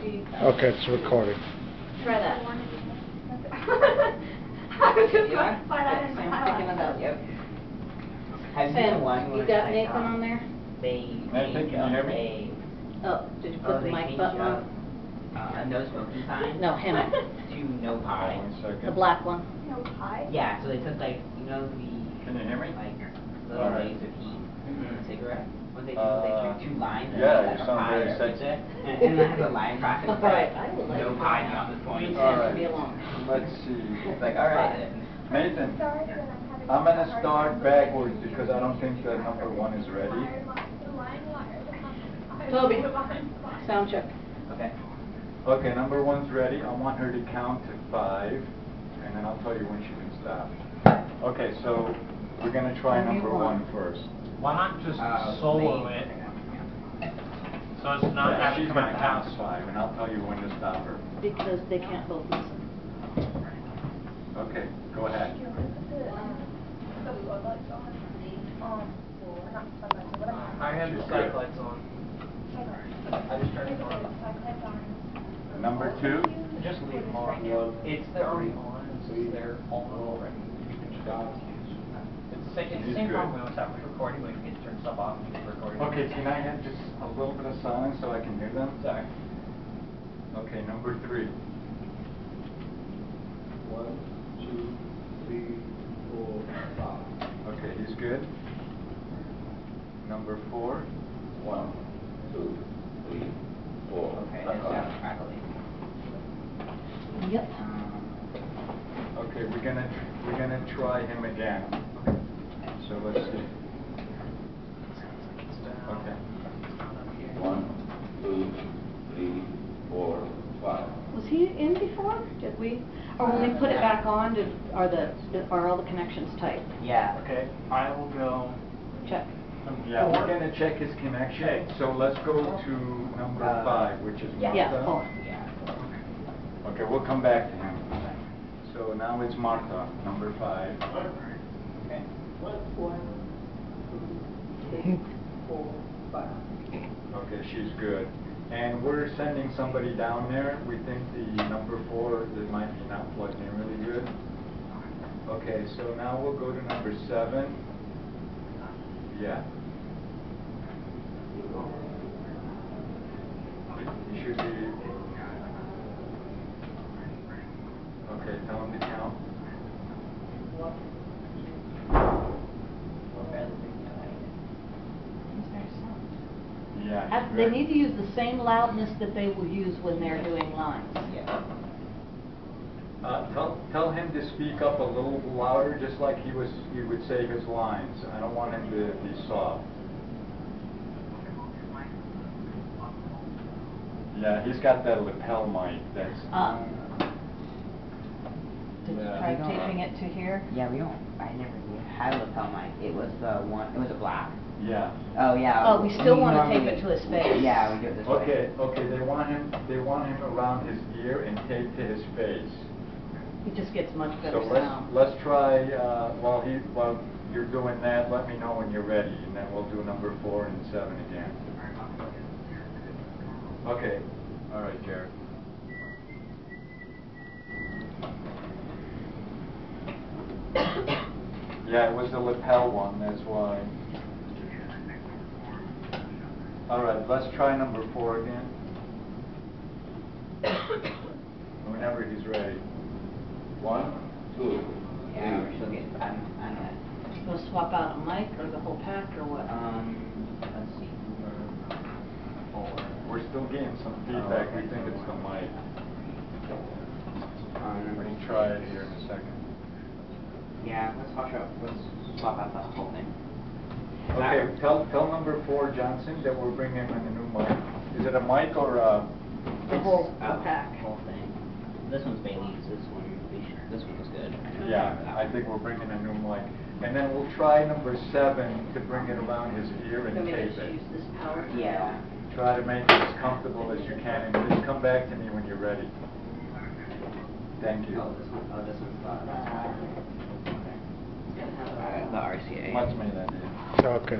Okay, it's recording. Try that. Yep. Have you Sam, seen one you where got it's Nathan like, on there? They Nathan, can you hear me? Oh, did you put the mic button on? A no smoking sign. No, him. To no pie. 1 second. The black one. No pie? Yeah, so they took like, you know the... Can you hear me? Like, little Alright. rays of heat in a cigarette. What they do is they take 2 lines and yeah, make like you a sound pie very or sexy. pizza. And then has a line across it. Alright, I would like No to pie find beyond out. this point. You Alright. leave me alone. Let's see. It's like, alright. Nathan, I'm going to start backwards because I don't think that number 1 is ready. Toby, sound check. Okay. Okay, number 1's ready. I want her to count to 5, and then I'll tell you when she can stop. Okay, so we're going to try number 1 first. Why not just solo it? So it's not having She's to going come out to of the house. count 5, and I'll tell you when to stop her. Because they can't both listen. Okay, go ahead. I had the psych lights on. I just turned it on. Number 2? Just leave them on. They're already on, so they're on already. You can just it's the same problem we always have with recording. We forget to turn stuff off and keep recording. Okay, can I have just a little bit of silence so I can hear them? Sorry. Okay, number 3. 1, 2, 3, 4, 5. Okay, he's good. Number 4. 1, 2, 3, 4. Okay, that sounds crackly. Yep. Okay, we're gonna try him again. So let's see. Okay. 1, 2, 3, 4, 5. Was he in before? Did we? Or when we put it back on, are all the connections tight? Yeah. Okay, I will go. Check. Yeah, we're gonna check his connection. So let's go to number 5, which is Martha. Yeah. Oh. Yeah. Okay, we'll come back to him. So now it's Martha, number 5. Okay. 1, 2, 3, 4, 5. Okay, she's good. And we're sending somebody down there. We think the number 4, that might be not plugged in really good. Okay, so now we'll go to number 7. Yeah. He should be. Okay, tell him to count. Yeah. They need to use the same loudness that they will use when they're doing lines. Yeah. Tell him to speak up a little louder, just like he would say his lines. I don't want him to be soft. Yeah, he's got that lapel mic. That's. Did you Yeah. try taping it to here? Yeah, we had a lapel mic. It was the one, it was a black. Yeah. Oh yeah. Oh, we still want to tape normally- it to his face. Yeah, we do it this way. Okay, they want him around his ear and taped to his face. He just gets much better So sound. let's try, while you're doing that, let me know when you're ready, and then we'll do number 4 and 7 again. Okay, all right, Jared. Yeah, it was the lapel one, that's why. All right, let's try number 4 again. Whenever he's ready. 1, 2, Yeah, we're still getting. I'm We'll swap out a mic or the whole pack or what? let's see. 4. We're still getting some feedback. We think it's the mic. Number We'll try it here in a second. Yeah, let's swap out the whole thing. Okay, tell number 4 Johnson that we're bringing in a new mic. Is it a mic or a? The whole pack. Whole thing. This one's Bailey's. This one was good. Yeah, I think we're bringing a new mic. And then we'll try number 7 to bring it around his ear and Let me tape just it. use this power. Yeah. Try to make it as comfortable as you can, and just come back to me when you're ready. Thank you. Oh, this one's the RCA. Watch me then. Okay.